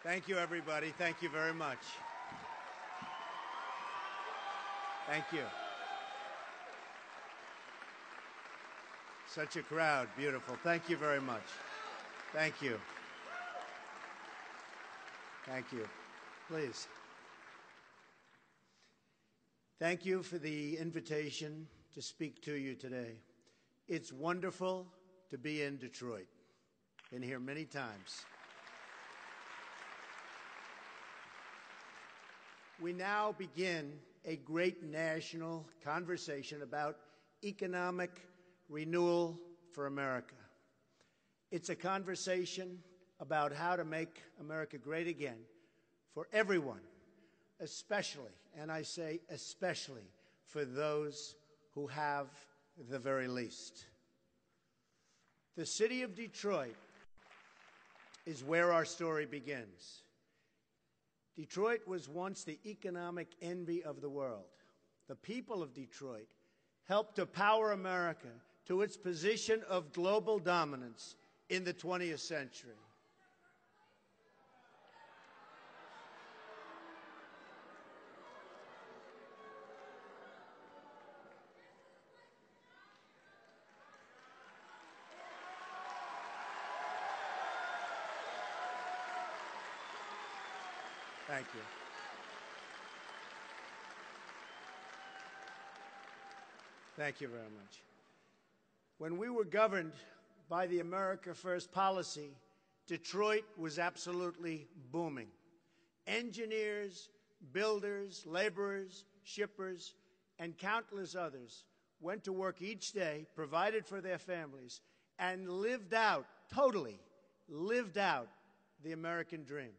Thank you, everybody. Thank you very much. Thank you. Such a crowd. Beautiful. Thank you very much. Thank you. Thank you. Please. Thank you for the invitation to speak to you today. It's wonderful to be in Detroit. Been here many times. We now begin a great national conversation about economic renewal for America. It's a conversation about how to make America great again for everyone, especially, and I say especially, for those who have the very least. The city of Detroit is where our story begins. Detroit was once the economic envy of the world. The people of Detroit helped to power America to its position of global dominance in the 20th century. Thank you. Thank you very much. When we were governed by the America First policy, Detroit was absolutely booming. Engineers, builders, laborers, shippers, and countless others went to work each day, provided for their families, and lived out, totally lived out, the American dream.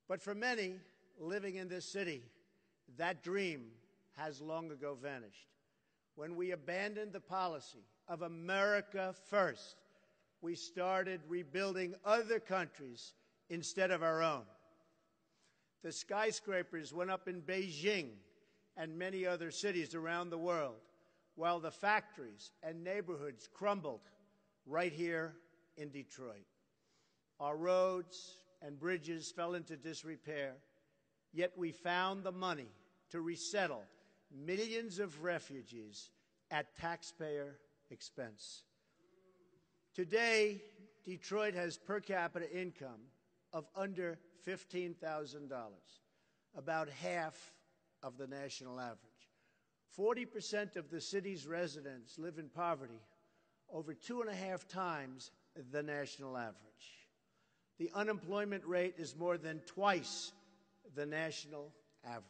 But for many living in this city, that dream has long ago vanished. When we abandoned the policy of America First, we started rebuilding other countries instead of our own. The skyscrapers went up in Beijing and many other cities around the world, while the factories and neighborhoods crumbled right here in Detroit. Our roads and bridges fell into disrepair, yet we found the money to resettle millions of refugees at taxpayer expense. Today, Detroit has per capita income of under $15,000, about half of the national average. 40% of the city's residents live in poverty, over 2.5 times the national average. The unemployment rate is more than twice the national average.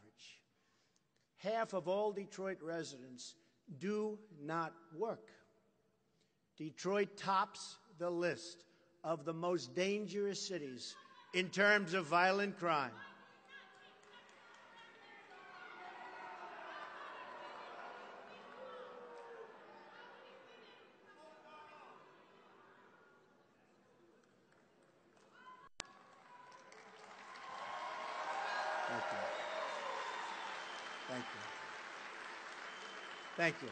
Half of all Detroit residents do not work. Detroit tops the list of the most dangerous cities in terms of violent crime. Thank you.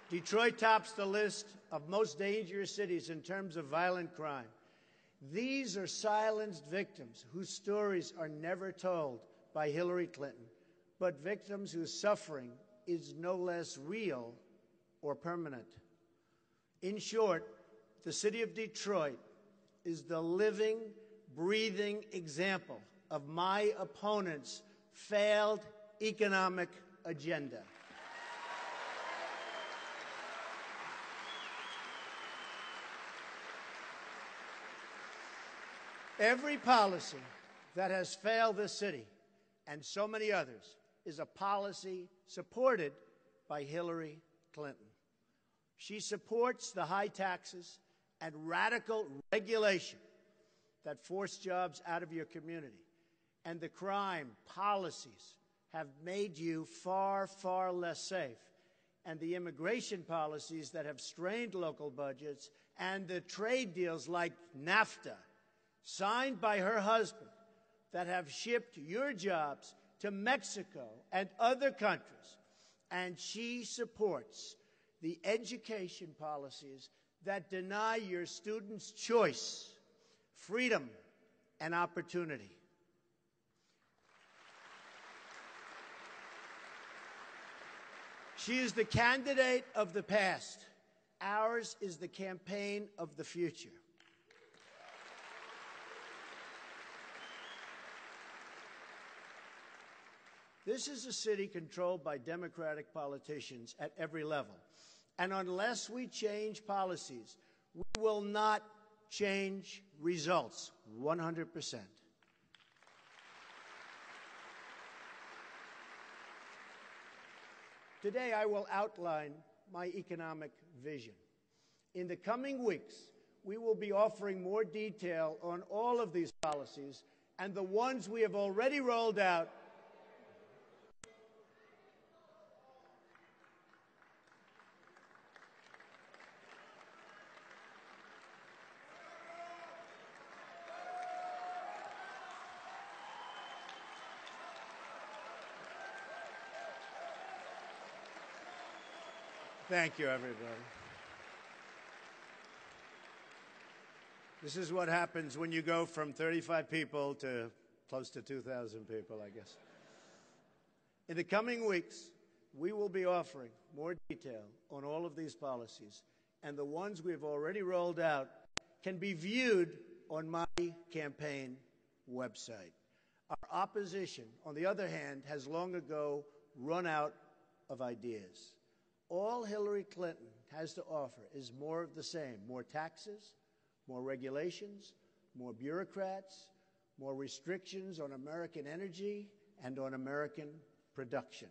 Detroit tops the list of most dangerous cities in terms of violent crime. These are silenced victims whose stories are never told by Hillary Clinton, but victims whose suffering is no less real or permanent. In short, the city of Detroit is the living, breathing example of my opponent's failed economic agenda. Every policy that has failed this city, and so many others, is a policy supported by Hillary Clinton. She supports the high taxes and radical regulation that force jobs out of your community, and the crime policies have made you far, far less safe, and the immigration policies that have strained local budgets, and the trade deals like NAFTA, signed by her husband, that have shipped your jobs to Mexico and other countries. And she supports the education policies that deny your students choice, freedom and opportunity. She is the candidate of the past. Ours is the campaign of the future. This is a city controlled by Democratic politicians at every level. And unless we change policies, we will not change results 100%. Today, I will outline my economic vision. In the coming weeks, we will be offering more detail on all of these policies and the ones we have already rolled out. Thank you, everybody. This is what happens when you go from 35 people to close to 2,000 people, I guess. In the coming weeks, we will be offering more detail on all of these policies, and the ones we've already rolled out can be viewed on my campaign website. Our opposition, on the other hand, has long ago run out of ideas. All Hillary Clinton has to offer is more of the same: more taxes, more regulations, more bureaucrats, more restrictions on American energy and on American production.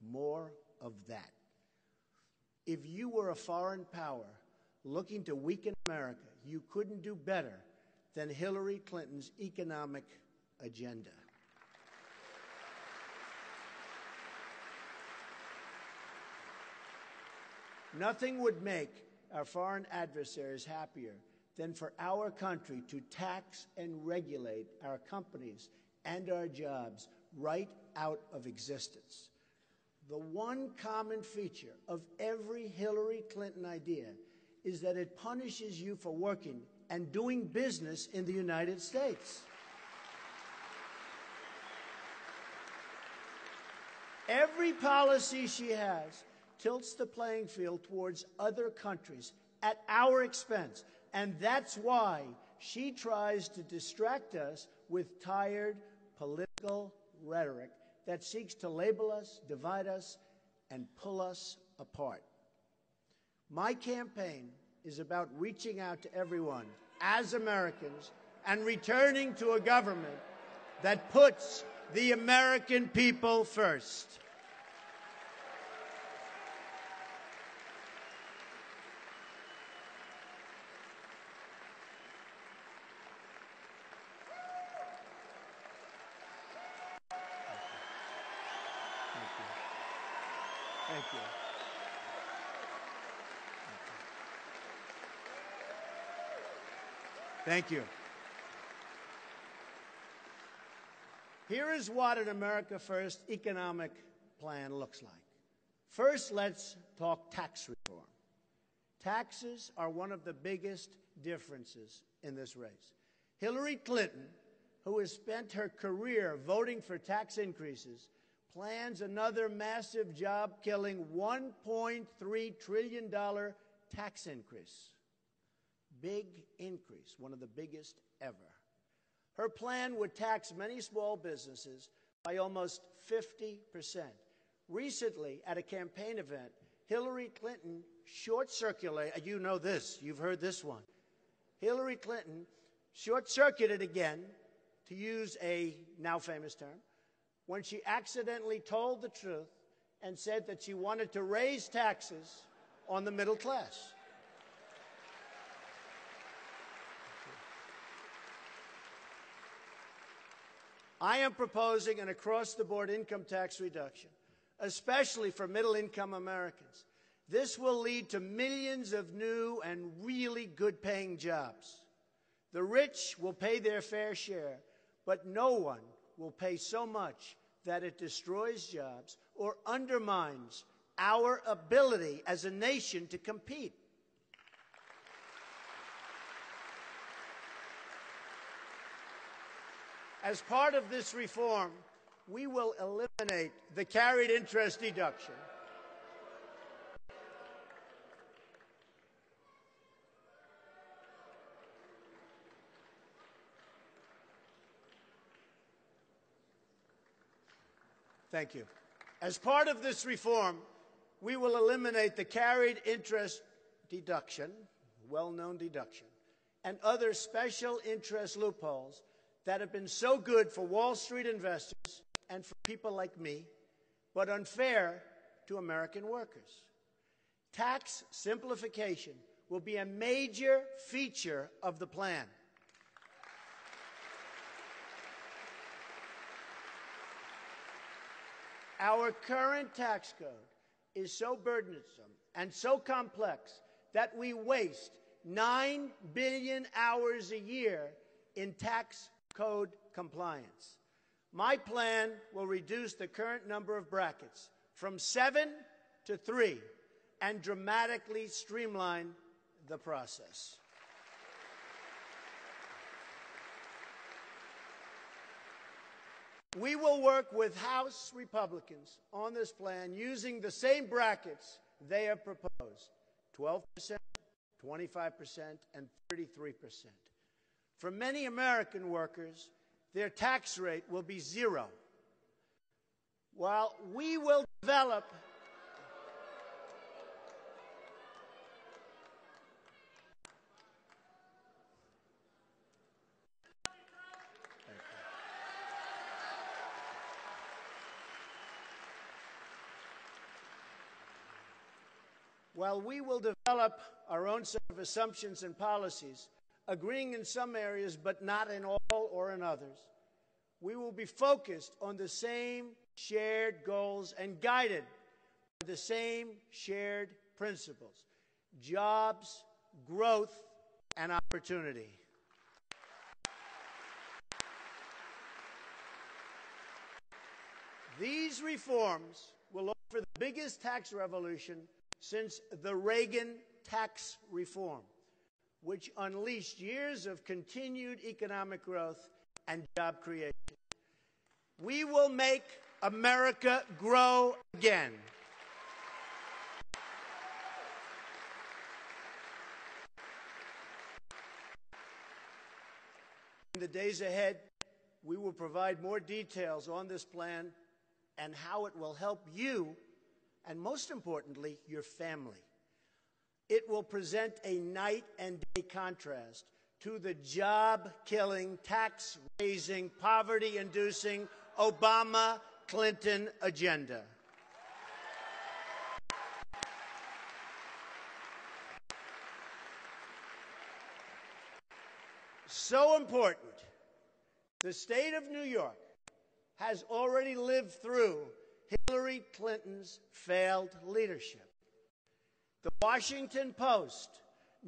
More of that. If you were a foreign power looking to weaken America, you couldn't do better than Hillary Clinton's economic agenda. Nothing would make our foreign adversaries happier than for our country to tax and regulate our companies and our jobs right out of existence. The one common feature of every Hillary Clinton idea is that it punishes you for working and doing business in the United States. Every policy she has tilts the playing field towards other countries at our expense. And that's why she tries to distract us with tired political rhetoric that seeks to label us, divide us, and pull us apart. My campaign is about reaching out to everyone as Americans and returning to a government that puts the American people first. Thank you. Thank you. Here is what an America First economic plan looks like. First, let's talk tax reform. Taxes are one of the biggest differences in this race. Hillary Clinton, who has spent her career voting for tax increases, plans another massive job-killing $1.3 trillion tax increase. Big increase, one of the biggest ever. Her plan would tax many small businesses by almost 50%. Recently, at a campaign event, Hillary Clinton short-circuited, you know this, you've heard this one. Hillary Clinton short-circuited again, to use a now famous term, when she accidentally told the truth and said that she wanted to raise taxes on the middle class. I am proposing an across-the-board income tax reduction, especially for middle-income Americans. This will lead to millions of new and really good-paying jobs. The rich will pay their fair share, but no one will pay so much that it destroys jobs or undermines our ability as a nation to compete. As part of this reform, we will eliminate the carried interest deduction. Thank you. As part of this reform, we will eliminate the carried interest deduction, well-known deduction, and other special interest loopholes that have been so good for Wall Street investors and for people like me, but unfair to American workers. Tax simplification will be a major feature of the plan. Our current tax code is so burdensome and so complex that we waste 9 billion hours a year in tax code compliance. My plan will reduce the current number of brackets from 7 to 3 and dramatically streamline the process. We will work with House Republicans on this plan using the same brackets they have proposed, 12%, 25%, and 33%. For many American workers, their tax rate will be 0. While we will develop our own set of assumptions and policies, agreeing in some areas but not in all or in others, we will be focused on the same shared goals and guided by the same shared principles: jobs, growth, and opportunity. These reforms will offer the biggest tax revolution since the Reagan tax reform, which unleashed years of continued economic growth and job creation. We will make America grow again. In the days ahead, we will provide more details on this plan and how it will help you, and most importantly, your family. It will present a night and day contrast to the job-killing, tax-raising, poverty-inducing Obama-Clinton agenda. So important, the state of New York has already lived through Hillary Clinton's failed leadership. The Washington Post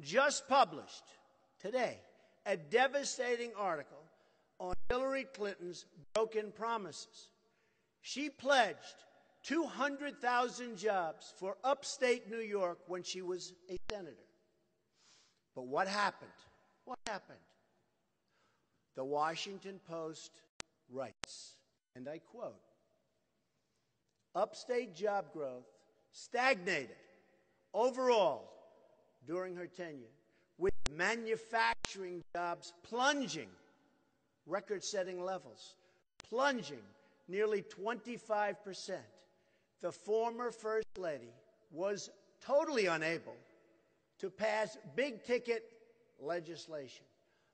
just published today a devastating article on Hillary Clinton's broken promises. She pledged 200,000 jobs for upstate New York when she was a senator. But what happened? What happened? The Washington Post writes, and I quote, "Upstate job growth stagnated overall during her tenure, with manufacturing jobs plunging, record-setting levels, plunging nearly 25%. The former First Lady was totally unable to pass big-ticket legislation.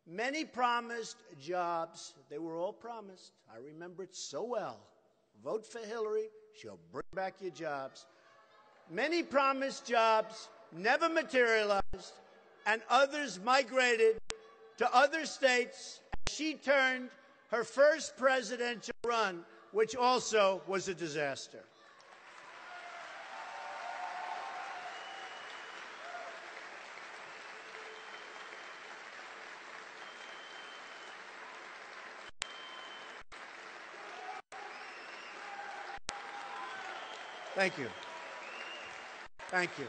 Many promised jobs. They were all promised. I remember it so well. Vote for Hillary. She'll bring back your jobs. Many promised jobs never materialized, and others migrated to other states. She turned her first presidential run, which also was a disaster. Thank you. Thank you.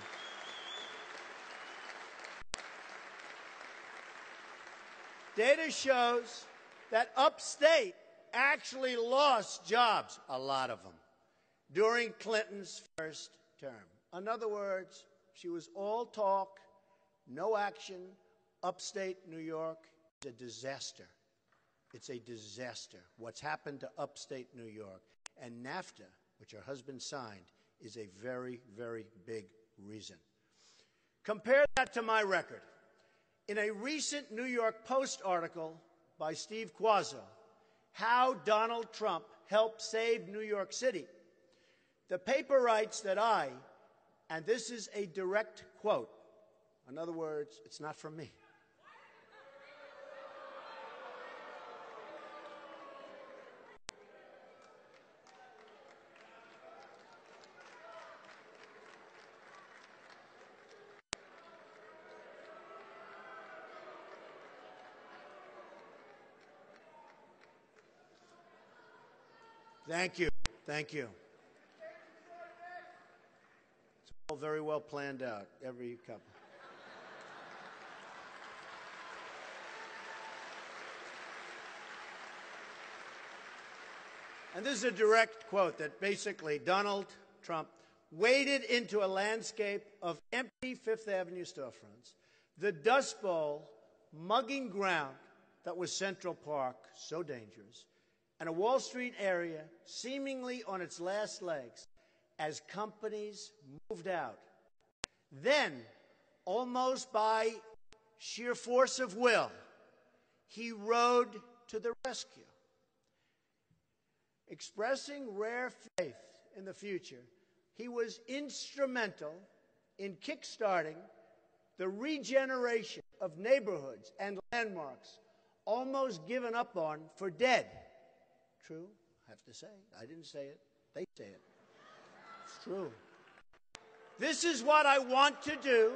Data shows that upstate actually lost jobs, a lot of them, during Clinton's first term. In other words, she was all talk, no action. Upstate New York is a disaster. It's a disaster. What's happened to upstate New York. And NAFTA, which her husband signed, is a very, very big reason. Compare that to my record. In a recent New York Post article by Steve Quazzo, How Donald Trump Helped Save New York City, the paper writes that and this is a direct quote, in other words, it's not from me. Thank you. Thank you. It's all very well planned out, every couple. And this is a direct quote that basically Donald Trump waded into a landscape of empty Fifth Avenue storefronts, the Dust Bowl, mugging ground that was Central Park, so dangerous, and a Wall Street area seemingly on its last legs as companies moved out. Then, almost by sheer force of will, he rode to the rescue. Expressing rare faith in the future, he was instrumental in kickstarting the regeneration of neighborhoods and landmarks almost given up on for dead. True, I have to say. I didn't say it. They say it. It's true. This is what I want to do.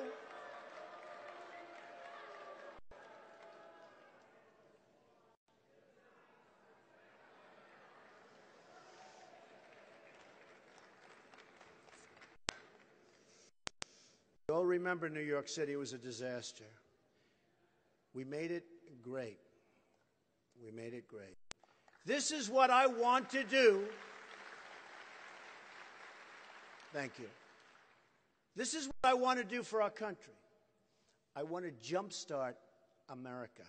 You all remember New York City was a disaster. We made it great. We made it great. This is what I want to do. Thank you. This is what I want to do for our country. I want to jumpstart America,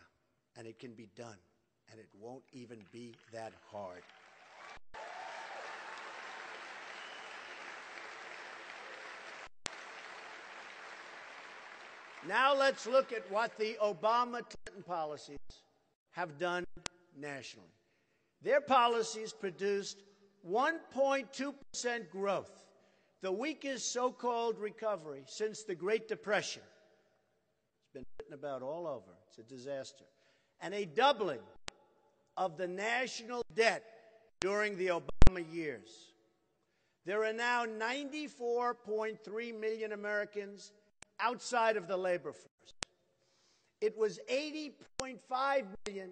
and it can be done, and it won't even be that hard. Now let's look at what the Obama-Clinton policies have done nationally. Their policies produced 1.2% growth, the weakest so-called recovery since the Great Depression. It's been written about all over. It's a disaster. And a doubling of the national debt during the Obama years. There are now 94.3 million Americans outside of the labor force. It was 80.5 million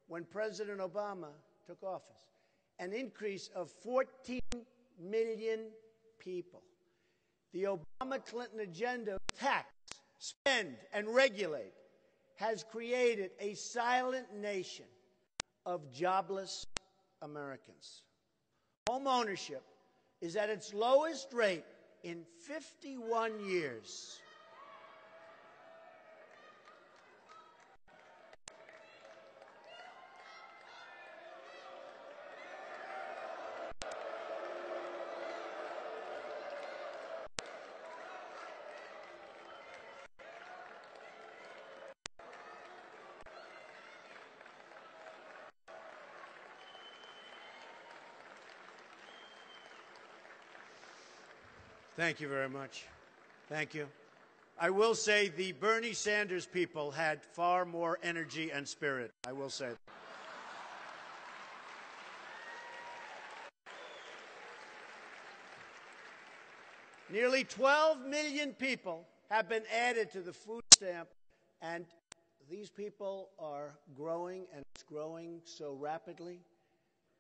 when President Obama took office, an increase of 14 million people. The Obama-Clinton agenda of tax, spend, and regulate has created a silent nation of jobless Americans. Home ownership is at its lowest rate in 51 years. Thank you very much. Thank you. I will say the Bernie Sanders people had far more energy and spirit. I will say that. Nearly 12 million people have been added to the food stamp, and these people are growing, and it's growing so rapidly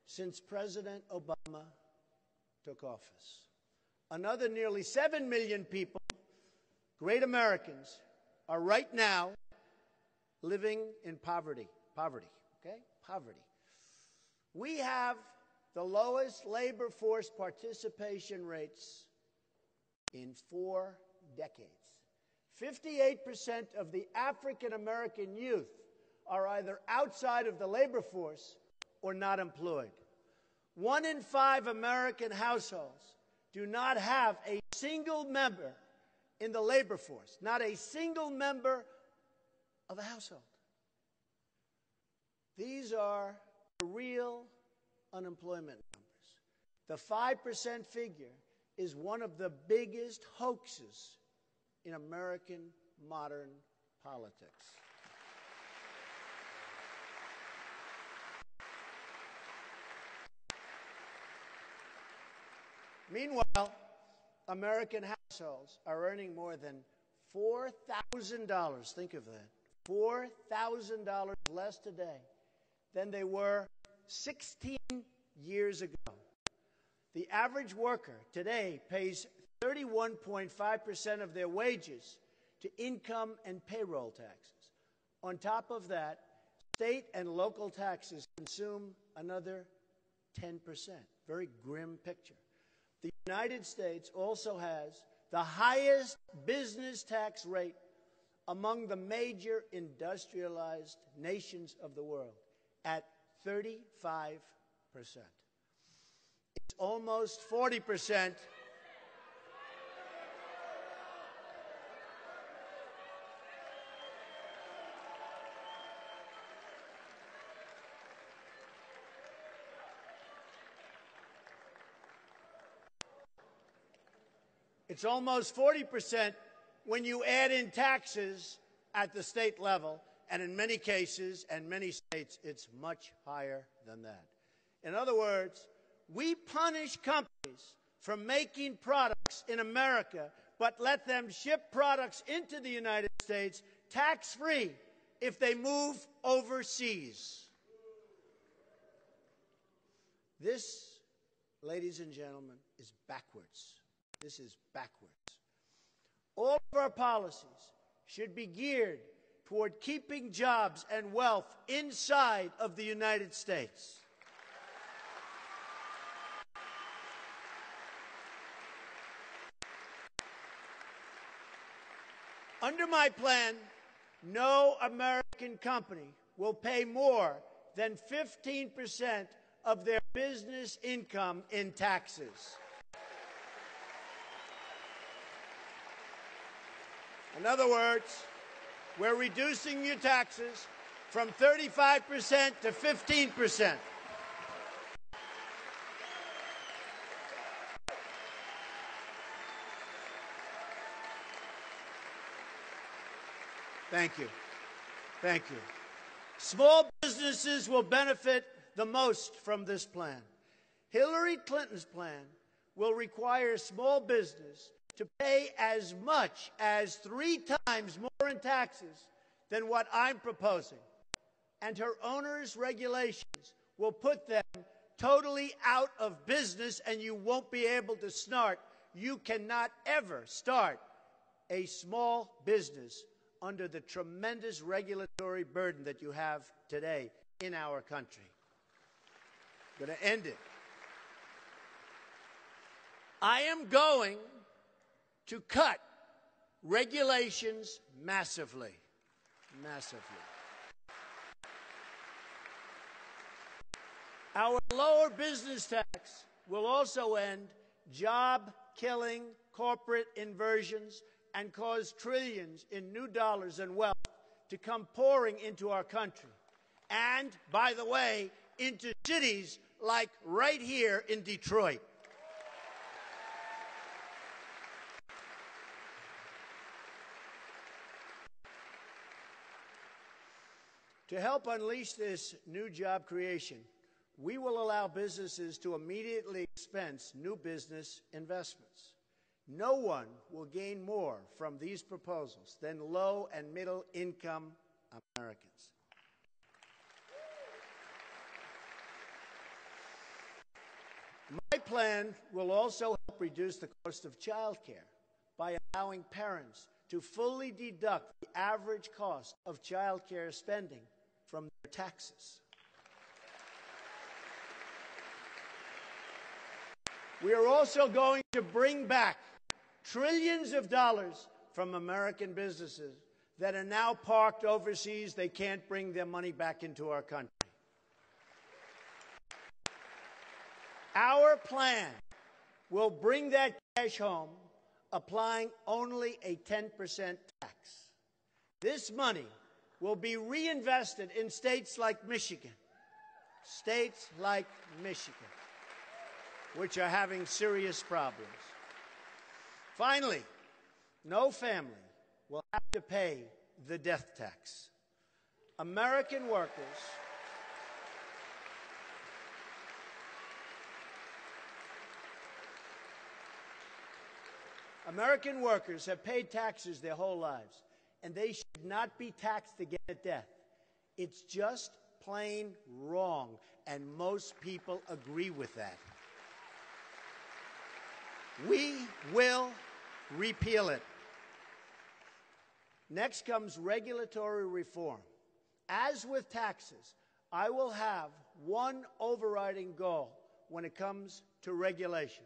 since President Obama took office. Another nearly 7 million people, great Americans, are right now living in poverty. Poverty, okay? poverty. We have the lowest labor force participation rates in 4 decades. 58% of the African American youth are either outside of the labor force or not employed. 1 in 5 American households do not have a single member in the labor force, not a single member of a household. These are the real unemployment numbers. The 5% figure is one of the biggest hoaxes in American modern politics. Meanwhile, American households are earning more than $4,000, think of that, $4,000 less today than they were 16 years ago. The average worker today pays 31.5% of their wages to income and payroll taxes. On top of that, state and local taxes consume another 10%. Very grim picture. The United States also has the highest business tax rate among the major industrialized nations of the world at 35%. It's almost 40%. It's almost 40% when you add in taxes at the state level, and in many cases and many states, it's much higher than that. In other words, we punish companies for making products in America, but let them ship products into the United States tax-free if they move overseas. This, ladies and gentlemen, is backwards. This is backwards. All of our policies should be geared toward keeping jobs and wealth inside of the United States. Under my plan, no American company will pay more than 15% of their business income in taxes. In other words, we're reducing your taxes from 35% to 15%. Thank you. Thank you. Small businesses will benefit the most from this plan. Hillary Clinton's plan will require small business to pay as much as 3 times more in taxes than what I'm proposing. And her onerous regulations will put them totally out of business, and you won't be able to start. You cannot ever start a small business under the tremendous regulatory burden that you have today in our country. I'm going to end it. I am going to cut regulations massively. Massively. Our lower business tax will also end job-killing corporate inversions and cause trillions in new dollars and wealth to come pouring into our country. And, by the way, into cities like right here in Detroit. To help unleash this new job creation, we will allow businesses to immediately expense new business investments. No one will gain more from these proposals than low and middle income Americans. My plan will also help reduce the cost of child care by allowing parents to fully deduct the average cost of child care spending from their taxes. We are also going to bring back trillions of dollars from American businesses that are now parked overseas. They can't bring their money back into our country. Our plan will bring that cash home, applying only a 10% tax. This money will be reinvested in states like Michigan, which are having serious problems. Finally, no family will have to pay the death tax. American workers have paid taxes their whole lives, and they should not be taxed again at death. It's just plain wrong, and most people agree with that. We will repeal it. Next comes regulatory reform. As with taxes, I will have one overriding goal when it comes to regulation.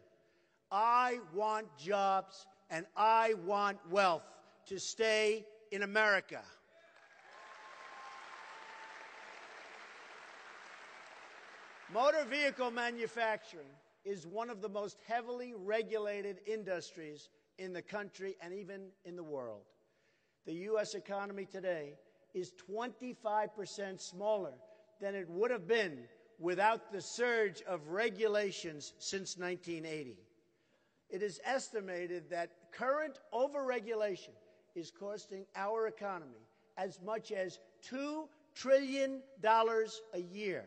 I want jobs and I want wealth to stay in America. Motor vehicle manufacturing is one of the most heavily regulated industries in the country and even in the world. The U.S. economy today is 25% smaller than it would have been without the surge of regulations since 1980. It is estimated that current overregulation is costing our economy as much as $2 trillion a year.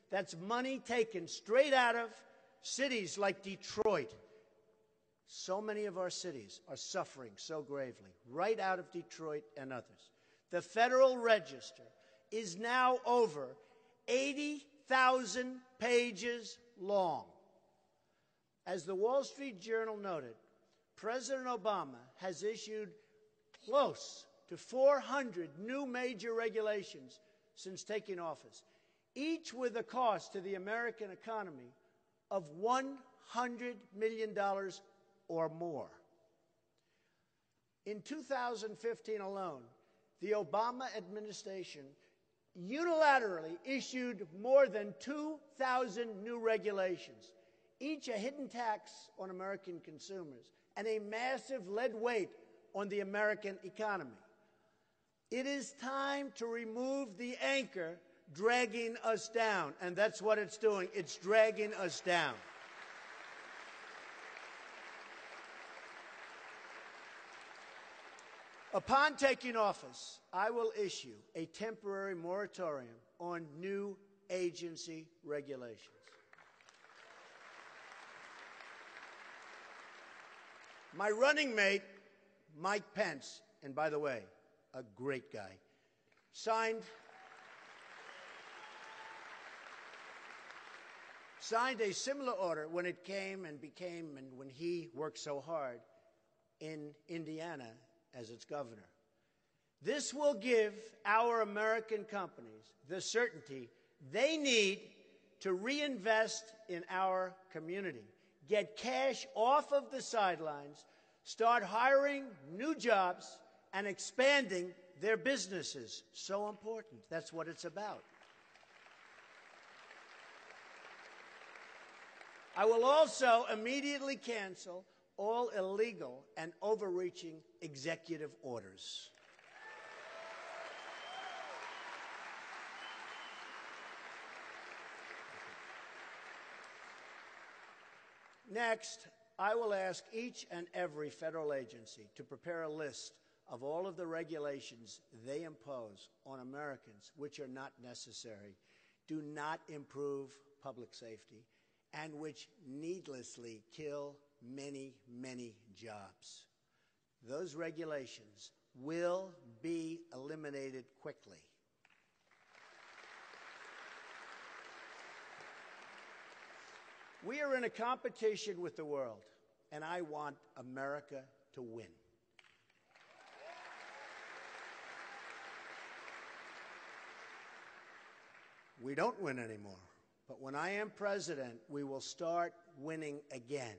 That's money taken straight out of cities like Detroit. So many of our cities are suffering so gravely, right out of Detroit and others. The Federal Register is now over 80,000 pages long. As the Wall Street Journal noted, President Obama has issued close to 400 new major regulations since taking office, each with a cost to the American economy of $100 million or more. In 2015 alone, the Obama administration unilaterally issued more than 2,000 new regulations, each a hidden tax on American consumers and a massive lead weight on the American economy. It is time to remove the anchor dragging us down, and that's what it's doing. It's dragging us down. Upon taking office, I will issue a temporary moratorium on new agency regulations. My running mate, Mike Pence, and by the way, a great guy, signed a similar order when it came and when he worked so hard in Indiana as its governor. This will give our American companies the certainty they need to reinvest in our community, get cash off of the sidelines, start hiring new jobs, and expanding their businesses. So important. That's what it's about. I will also immediately cancel all illegal and overreaching executive orders. Next, I will ask each and every federal agency to prepare a list of all of the regulations they impose on Americans which are not necessary, do not improve public safety, and which needlessly kill many, many jobs. Those regulations will be eliminated quickly. We are in a competition with the world, and I want America to win. We don't win anymore. But when I am president, we will start winning again.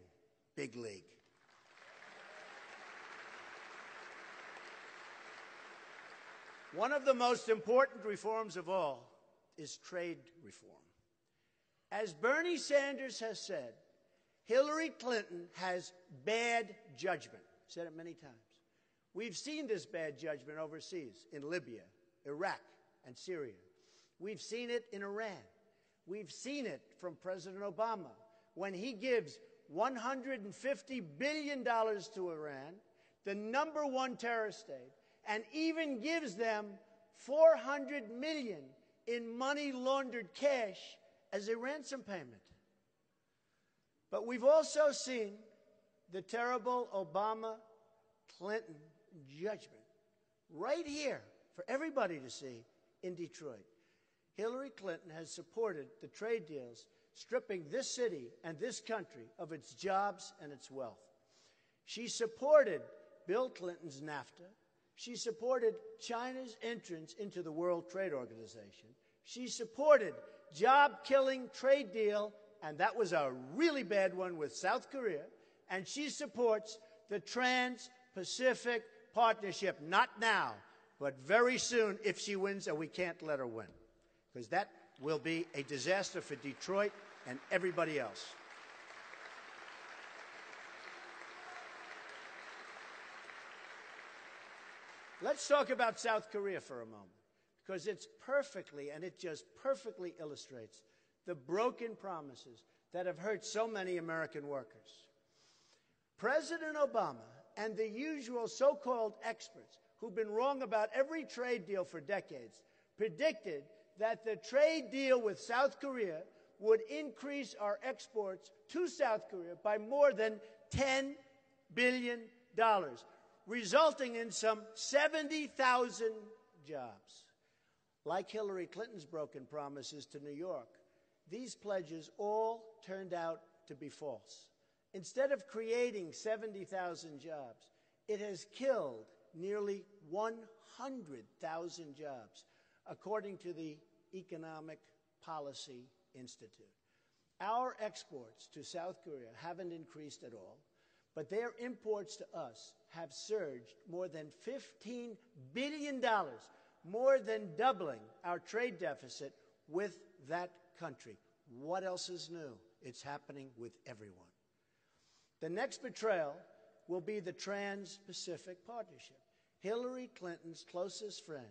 Big league. One of the most important reforms of all is trade reform. As Bernie Sanders has said, Hillary Clinton has bad judgment. Said it many times. We've seen this bad judgment overseas in Libya, Iraq, and Syria. We've seen it in Iran. We've seen it from President Obama when he gives $150 billion to Iran, the #1 terrorist state, and even gives them $400 million in money laundered cash as a ransom payment. But we've also seen the terrible Obama-Clinton judgment right here for everybody to see in Detroit. Hillary Clinton has supported the trade deals stripping this city and this country of its jobs and its wealth. She supported Bill Clinton's NAFTA. She supported China's entrance into the World Trade Organization. She supported job-killing trade deal, and that was a really bad one with South Korea. And she supports the Trans-Pacific Partnership, not now, but very soon if she wins, and we can't let her win, because that will be a disaster for Detroit and everybody else. Let's talk about South Korea for a moment, because it's perfectly, and it just perfectly illustrates the broken promises that have hurt so many American workers. President Obama and the usual so-called experts who've been wrong about every trade deal for decades predicted that the trade deal with South Korea would increase our exports to South Korea by more than $10 billion, resulting in some 70,000 jobs. Like Hillary Clinton's broken promises to New York, these pledges all turned out to be false. Instead of creating 70,000 jobs, it has killed nearly 100,000 jobs, according to the Economic Policy Institute. Our exports to South Korea haven't increased at all, but their imports to us have surged more than $15 billion, more than doubling our trade deficit with that country. What else is new? It's happening with everyone. The next betrayal will be the Trans-Pacific Partnership. Hillary Clinton's closest friend,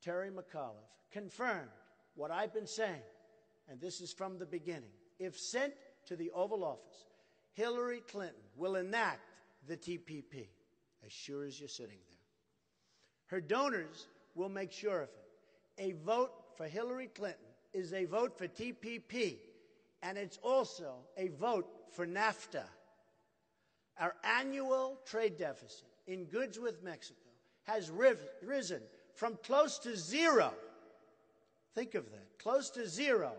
Terry McAuliffe, confirmed what I've been saying, and this is from the beginning. If sent to the Oval Office, Hillary Clinton will enact the TPP, as sure as you're sitting there. Her donors will make sure of it. A vote for Hillary Clinton is a vote for TPP, and it's also a vote for NAFTA. Our annual trade deficit in goods with Mexico has risen from close to zero, think of that, close to zero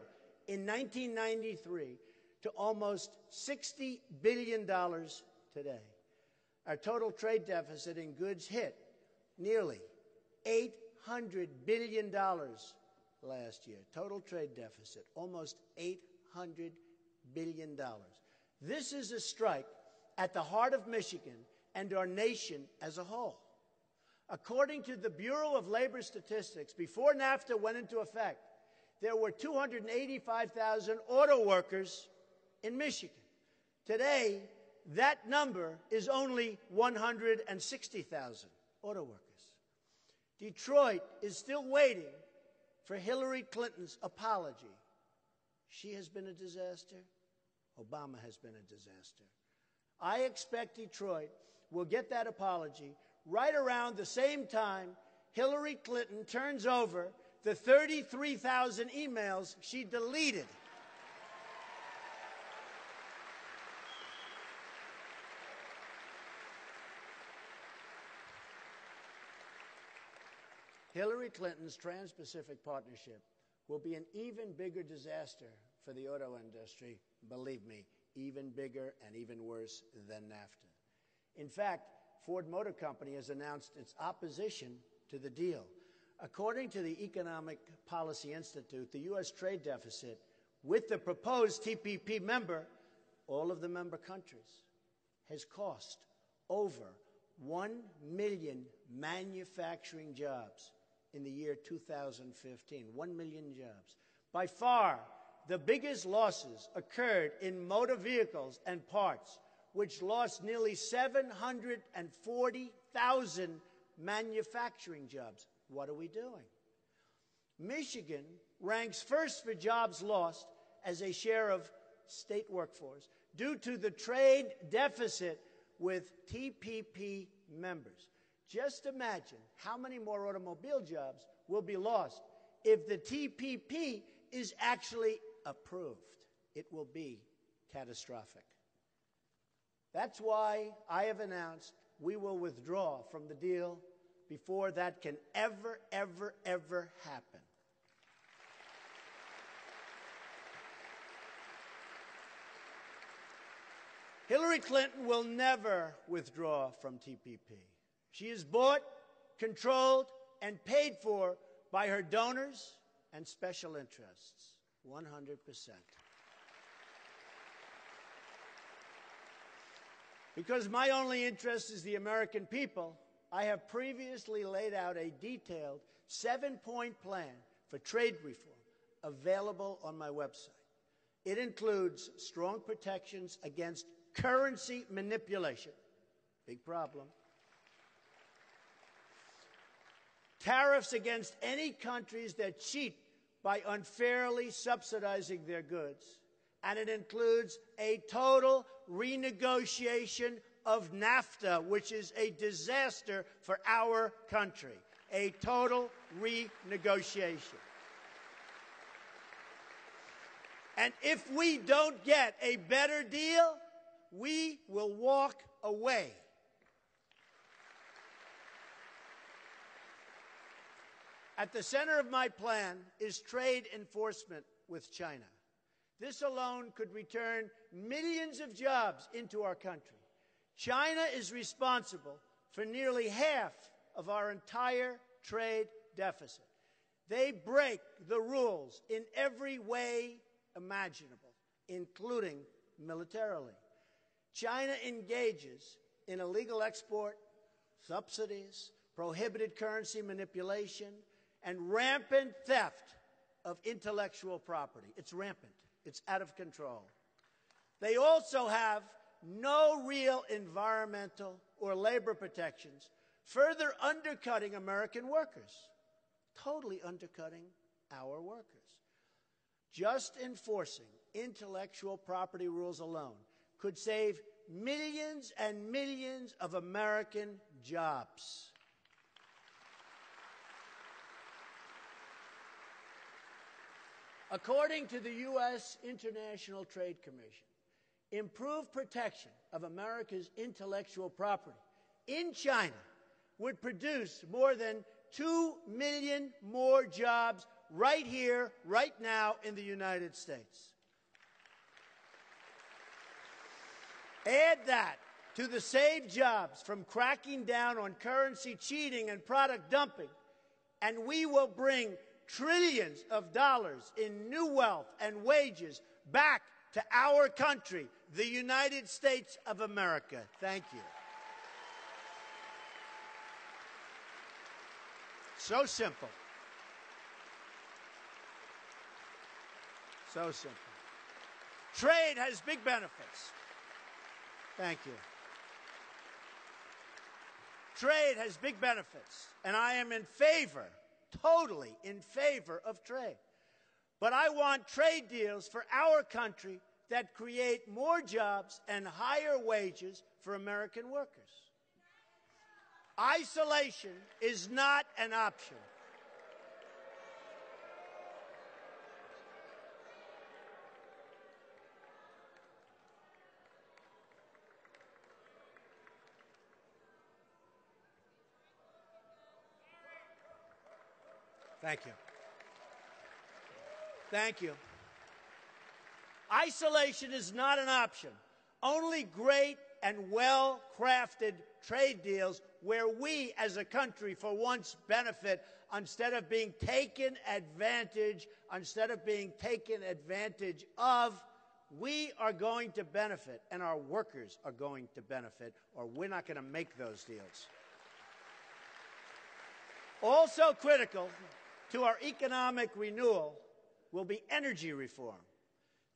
in 1993 to almost $60 billion today. Our total trade deficit in goods hit nearly $800 billion last year. Total trade deficit, almost $800 billion. This is a strike at the heart of Michigan and our nation as a whole. According to the Bureau of Labor Statistics, before NAFTA went into effect, there were 285,000 auto workers in Michigan. Today, that number is only 160,000 auto workers. Detroit is still waiting for Hillary Clinton's apology. She has been a disaster. Obama has been a disaster. I expect Detroit will get that apology right around the same time Hillary Clinton turns over the 33,000 emails she deleted. Hillary Clinton's Trans-Pacific Partnership will be an even bigger disaster for the auto industry, believe me, even bigger and even worse than NAFTA. In fact, Ford Motor Company has announced its opposition to the deal. According to the Economic Policy Institute, the U.S. trade deficit with the proposed TPP member, all of the member countries, has cost over 1 million manufacturing jobs in the year 2015. 1 million jobs. By far, the biggest losses occurred in motor vehicles and parts, which lost nearly 740,000 manufacturing jobs. What are we doing? Michigan ranks first for jobs lost as a share of state workforce due to the trade deficit with TPP members. Just imagine how many more automobile jobs will be lost if the TPP is actually approved. It will be catastrophic. That's why I have announced we will withdraw from the deal before that can ever happen. Hillary Clinton will never withdraw from TPP. She is bought, controlled, and paid for by her donors and special interests, 100%. Because my only interest is the American people, I have previously laid out a detailed 7-point plan for trade reform available on my website. It includes strong protections against currency manipulation, big problem, tariffs against any countries that cheat by unfairly subsidizing their goods, and it includes a total renegotiation of NAFTA, which is a disaster for our country. A total renegotiation. And if we don't get a better deal, we will walk away. At the center of my plan is trade enforcement with China. This alone could return millions of jobs into our country. China is responsible for nearly half of our entire trade deficit. They break the rules in every way imaginable, including militarily. China engages in illegal export, subsidies, prohibited currency manipulation, and rampant theft of intellectual property. It's rampant. It's out of control. They also have no real environmental or labor protections, further undercutting American workers, totally undercutting our workers. Just enforcing intellectual property rules alone could save millions and millions of American jobs. According to the U.S. International Trade Commission, improved protection of America's intellectual property in China would produce more than 2 million more jobs right here, right now in the United States. Add that to the saved jobs from cracking down on currency cheating and product dumping, and we will bring trillions of dollars in new wealth and wages back to our country, the United States of America. Thank you. So simple. So simple. Trade has big benefits. Thank you. Trade has big benefits, and I am in favor, totally in favor of trade. But I want trade deals for our country that create more jobs and higher wages for American workers. Isolation is not an option. Thank you. Thank you. Isolation is not an option. Only great and well-crafted trade deals where we as a country for once benefit instead of being taken advantage of. We are going to benefit, and our workers are going to benefit, or we're not going to make those deals. Also critical to our economic renewal will be energy reform.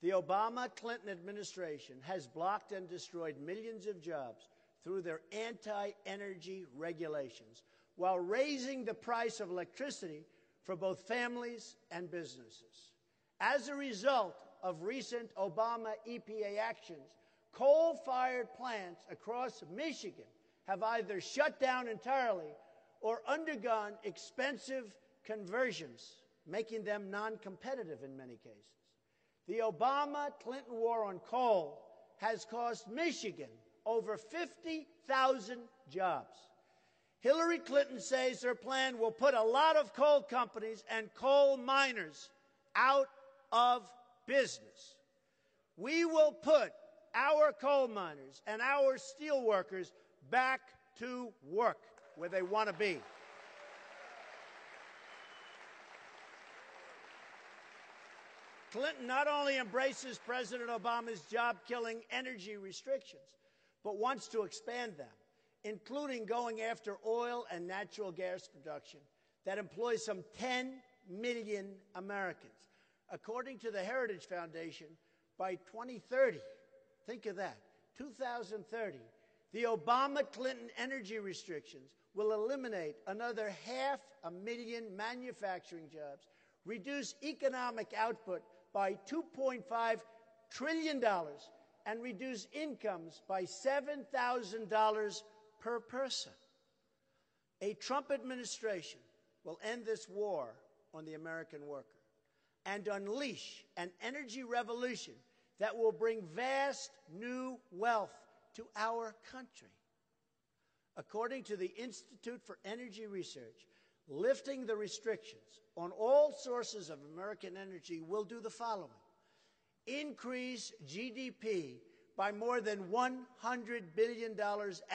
The Obama-Clinton administration has blocked and destroyed millions of jobs through their anti-energy regulations, while raising the price of electricity for both families and businesses. As a result of recent Obama EPA actions, coal-fired plants across Michigan have either shut down entirely or undergone expensive conversions, making them non-competitive in many cases. The Obama-Clinton war on coal has cost Michigan over 50,000 jobs. Hillary Clinton says her plan will put a lot of coal companies and coal miners out of business. We will put our coal miners and our steel workers back to work where they want to be. Clinton not only embraces President Obama's job-killing energy restrictions, but wants to expand them, including going after oil and natural gas production that employs some 10 million Americans. According to the Heritage Foundation, by 2030, think of that, 2030, the Obama-Clinton energy restrictions will eliminate another 500,000 manufacturing jobs, reduce economic output by $2.5 trillion, and reduce incomes by $7,000 per person. A Trump administration will end this war on the American worker and unleash an energy revolution that will bring vast new wealth to our country. According to the Institute for Energy Research, lifting the restrictions on all sources of American energy will do the following: increase GDP by more than $100 billion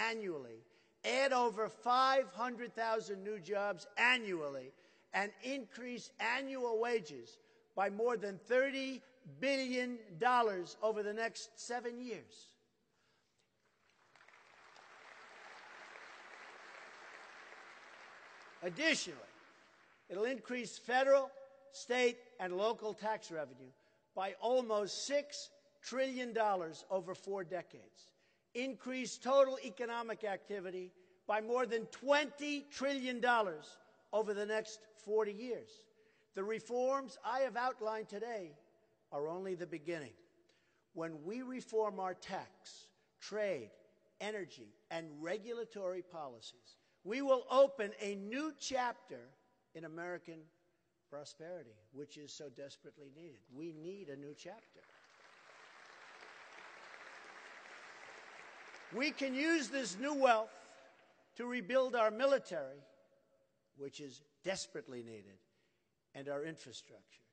annually, add over 500,000 new jobs annually, and increase annual wages by more than $30 billion over the next 7 years. Additionally, it'll increase federal, state, and local tax revenue by almost $6 trillion over 4 decades, increase total economic activity by more than $20 trillion over the next 40 years. The reforms I have outlined today are only the beginning. When we reform our tax, trade, energy, and regulatory policies, we will open a new chapter in American prosperity, which is so desperately needed. We need a new chapter. We can use this new wealth to rebuild our military, which is desperately needed, and our infrastructure.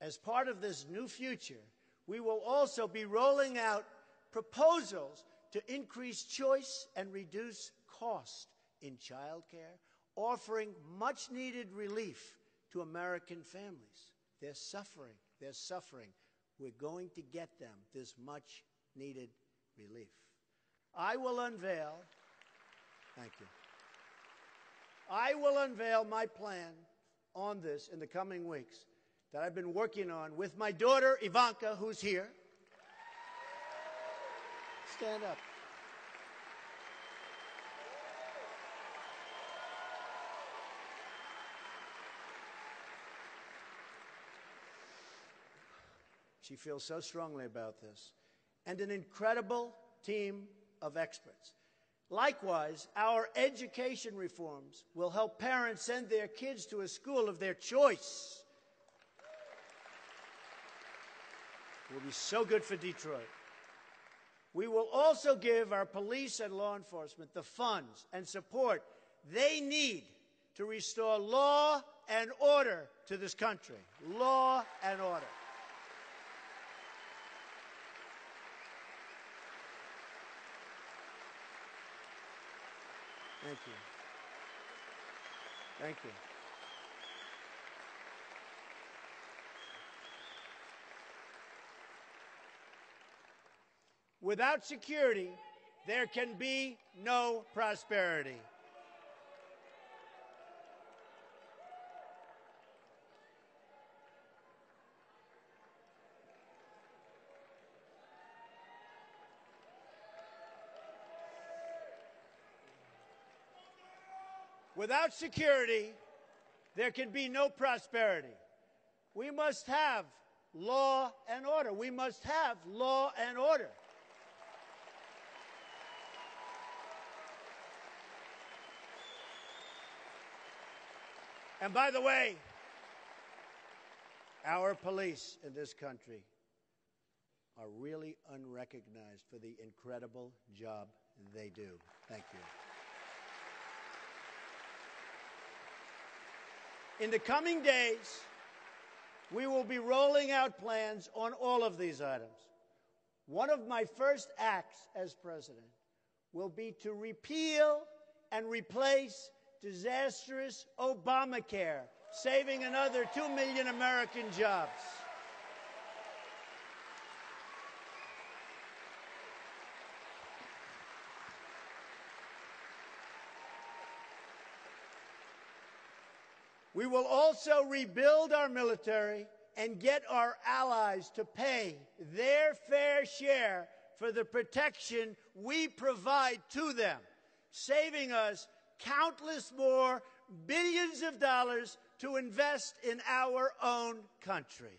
As part of this new future, we will also be rolling out proposals to increase choice and reduce cost in child care, offering much-needed relief to American families. They're suffering. They're suffering. We're going to get them this much-needed relief. I will unveil, thank you. I will unveil my plan on this in the coming weeks that I've been working on with my daughter, Ivanka, who's here. Stand up. She feels so strongly about this. And an incredible team of experts. Likewise, our education reforms will help parents send their kids to a school of their choice. It will be so good for Detroit. We will also give our police and law enforcement the funds and support they need to restore law and order to this country. Law and order. Thank you. Thank you. Without security, there can be no prosperity. Without security, there can be no prosperity. We must have law and order. We must have law and order. And by the way, our police in this country are really unrecognized for the incredible job they do. Thank you. In the coming days, we will be rolling out plans on all of these items. One of my first acts as president will be to repeal and replace disastrous Obamacare, saving another 2 million American jobs. We will also rebuild our military and get our allies to pay their fair share for the protection we provide to them, saving us countless more billions of dollars to invest in our own country.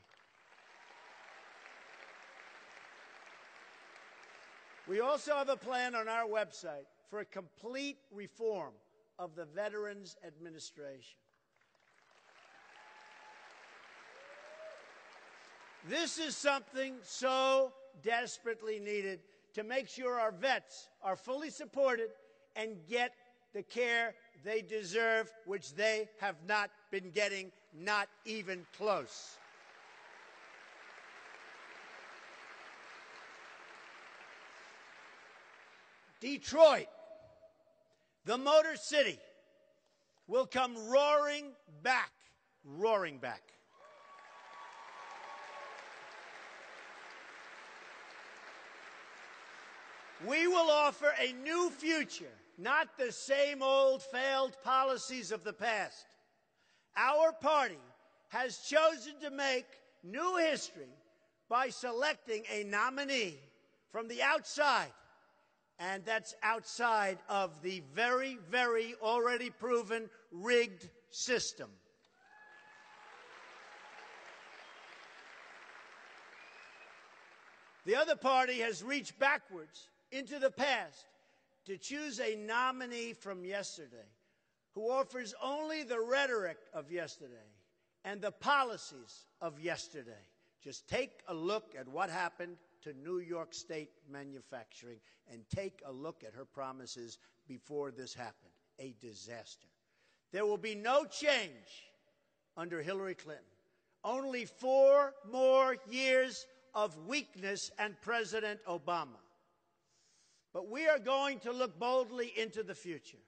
We also have a plan on our website for a complete reform of the Veterans Administration. This is something so desperately needed to make sure our vets are fully supported and get the care they deserve, which they have not been getting, not even close. Detroit, the Motor City, will come roaring back, roaring back. We will offer a new future, not the same old failed policies of the past. Our party has chosen to make new history by selecting a nominee from the outside, and that's outside of the very, very already proven rigged system. The other party has reached backwards into the past to choose a nominee from yesterday who offers only the rhetoric of yesterday and the policies of yesterday. Just take a look at what happened to New York State manufacturing and take a look at her promises before this happened. A disaster. There will be no change under Hillary Clinton. Only 4 more years of weakness and President Obama. But we are going to look boldly into the future.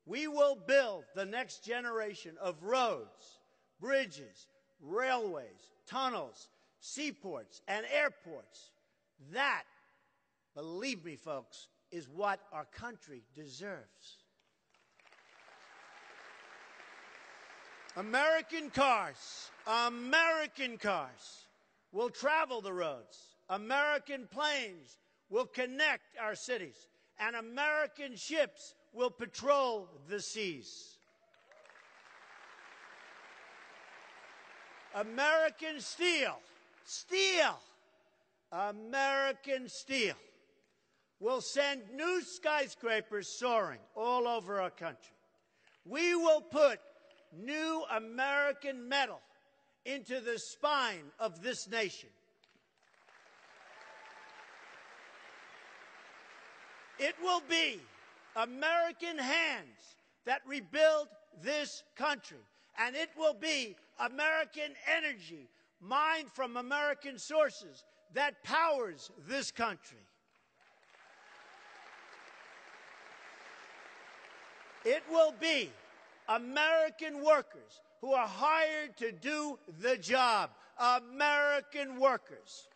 We will build the next generation of roads, bridges, railways, tunnels, seaports, and airports. That, believe me, folks, is what our country deserves. American cars will travel the roads. American planes will connect our cities, and American ships will patrol the seas. American steel, American steel will send new skyscrapers soaring all over our country. We will put new American metal into the spine of this nation. It will be American hands that rebuild this country, and it will be American energy mined from American sources that powers this country. It will be American workers who are hired to do the job. American workers.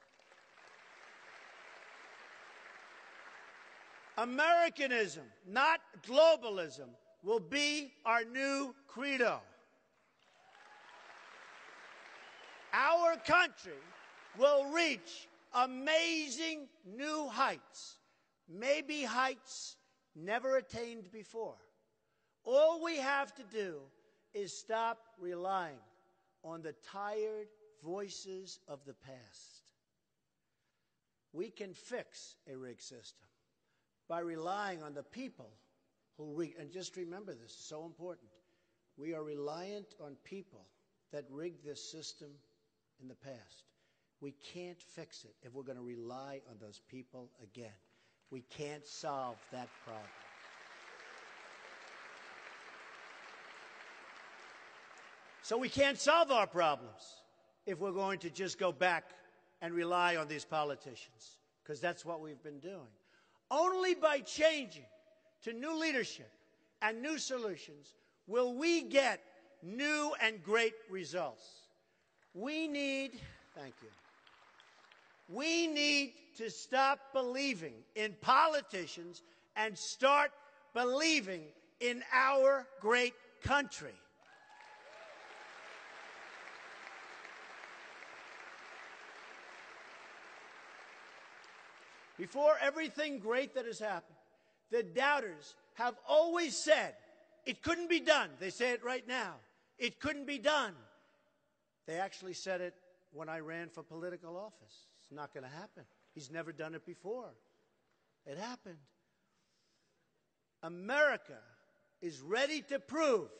Americanism, not globalism, will be our new credo. Our country will reach amazing new heights, maybe heights never attained before. All we have to do is stop relying on the tired voices of the past. We can fix a rigged system by relying on the people who rig. And just remember this, is so important. We are reliant on people that rigged this system in the past. We can't fix it if we're going to rely on those people again. We can't solve that problem. So we can't solve our problems if we're going to just go back and rely on these politicians, because that's what we've been doing. Only by changing to new leadership and new solutions will we get new and great results. We need, thank you, we need to stop believing in politicians and start believing in our great country. Before everything great that has happened, the doubters have always said, it couldn't be done. They say it right now. It couldn't be done. They actually said it when I ran for political office. It's not going to happen. He's never done it before. It happened. America is ready to prove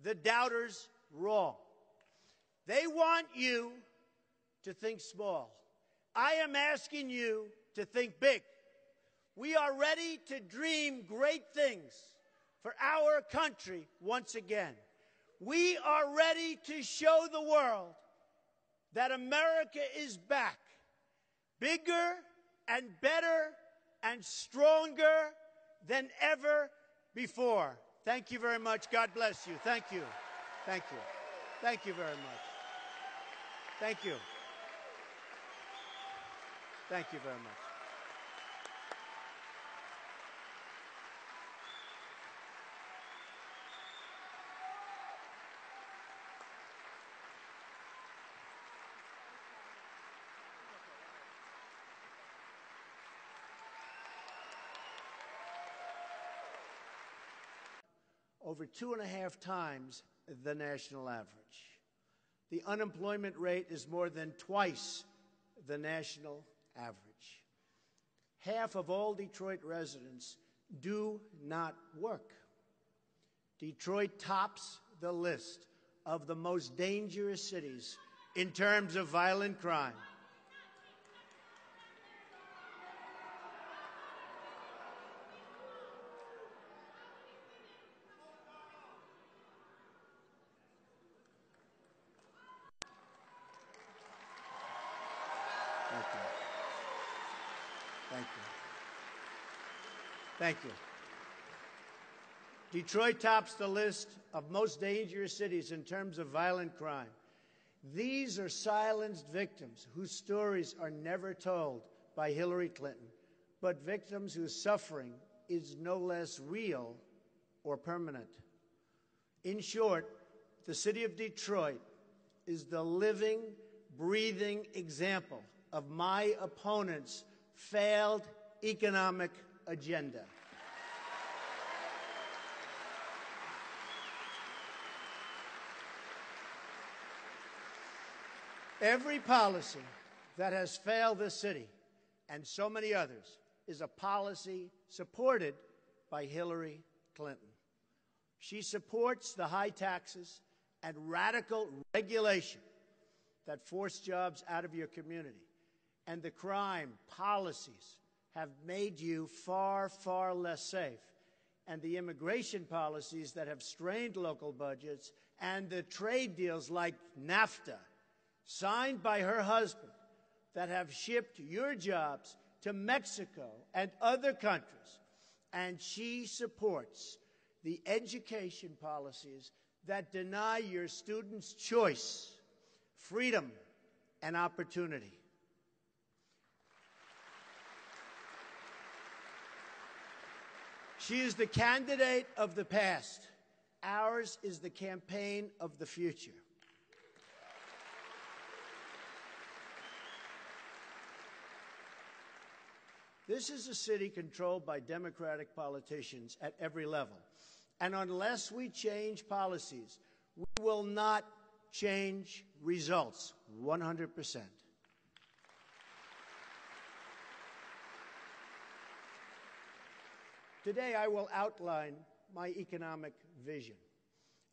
the doubters wrong. They want you to think small. I am asking you to think big. We are ready to dream great things for our country once again. We are ready to show the world that America is back, bigger and better and stronger than ever before. Thank you very much. God bless you. Thank you. Thank you. Thank you very much. Thank you. Thank you very much. Over 2.5 times the national average. The unemployment rate is more than twice the national average. Half of all Detroit residents do not work. Detroit tops the list of the most dangerous cities in terms of violent crime. Thank you. Detroit tops the list of most dangerous cities in terms of violent crime. These are silenced victims whose stories are never told by Hillary Clinton, but victims whose suffering is no less real or permanent. In short, the city of Detroit is the living, breathing example of my opponent's failed economic agenda. Every policy that has failed this city and so many others is a policy supported by Hillary Clinton. She supports the high taxes and radical regulation that force jobs out of your community, and the crime policies have made you far, far less safe, and the immigration policies that have strained local budgets, and the trade deals like NAFTA, signed by her husband, that have shipped your jobs to Mexico and other countries. And she supports the education policies that deny your students choice, freedom, and opportunity. She is the candidate of the past. Ours is the campaign of the future. This is a city controlled by Democratic politicians at every level. And unless we change policies, we will not change results 100%. Today, I will outline my economic vision.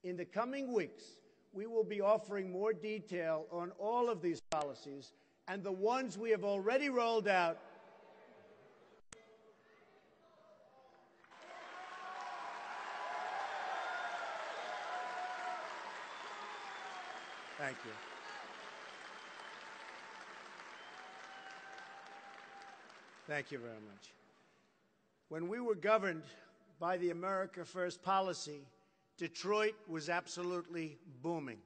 In the coming weeks, we will be offering more detail on all of these policies and the ones we have already rolled out. Thank you. Thank you very much. When we were governed by the America First policy, Detroit was absolutely booming.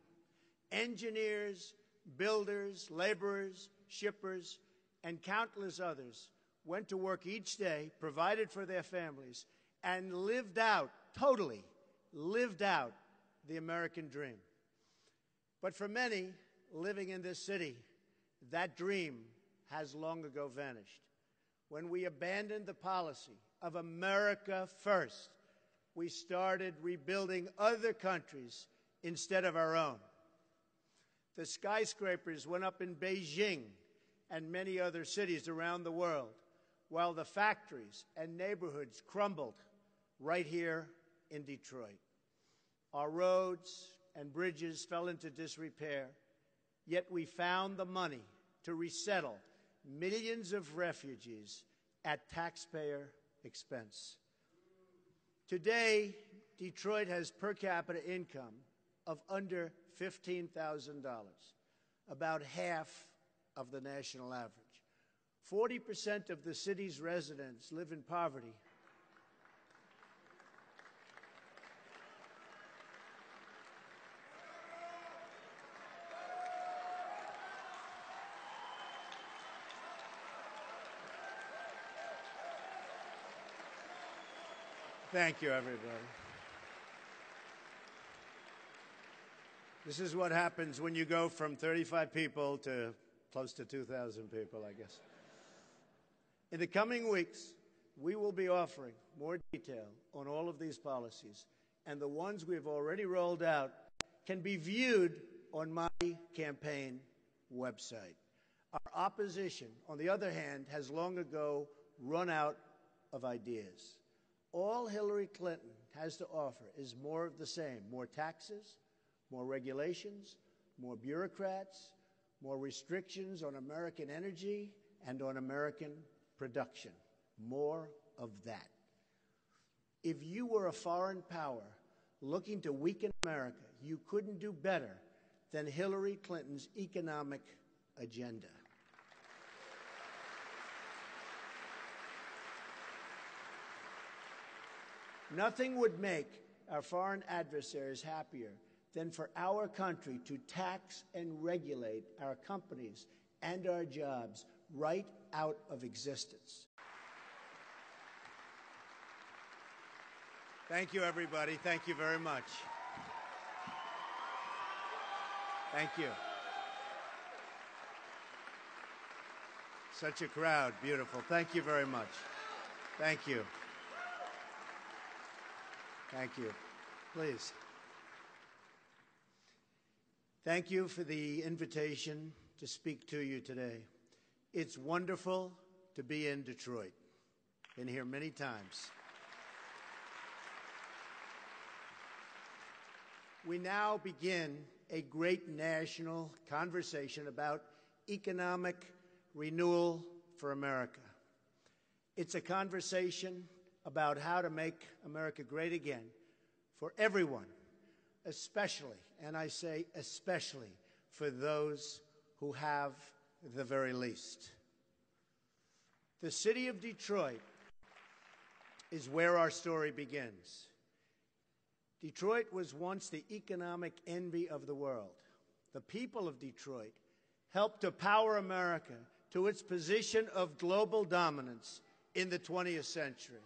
Engineers, builders, laborers, shippers, and countless others went to work each day, provided for their families, and lived out, totally lived out, the American dream. But for many living in this city, that dream has long ago vanished. When we abandoned the policy of America First, we started rebuilding other countries instead of our own. The skyscrapers went up in Beijing and many other cities around the world, while the factories and neighborhoods crumbled right here in Detroit. Our roads and bridges fell into disrepair, yet we found the money to resettle millions of refugees at taxpayer expense. Today, Detroit has per capita income of under $15,000, about half of the national average. 40% of the city's residents live in poverty. Thank you, everybody. This is what happens when you go from 35 people to close to 2,000 people, I guess. In the coming weeks, we will be offering more detail on all of these policies, and the ones we've already rolled out can be viewed on my campaign website. Our opposition, on the other hand, has long ago run out of ideas. All Hillary Clinton has to offer is more of the same: more taxes, more regulations, more bureaucrats, more restrictions on American energy and on American production. More of that. If you were a foreign power looking to weaken America, you couldn't do better than Hillary Clinton's economic agenda. Nothing would make our foreign adversaries happier than for our country to tax and regulate our companies and our jobs right out of existence. Thank you, everybody. Thank you very much. Thank you. Such a crowd. Beautiful. Thank you very much. Thank you. Thank you. Please. Thank you for the invitation to speak to you today. It's wonderful to be in Detroit. Been here many times. We now begin a great national conversation about economic renewal for America. It's a conversation about how to make America great again for everyone, especially, and I say especially, for those who have the very least. The city of Detroit is where our story begins. Detroit was once the economic envy of the world. The people of Detroit helped to power America to its position of global dominance in the 20th century.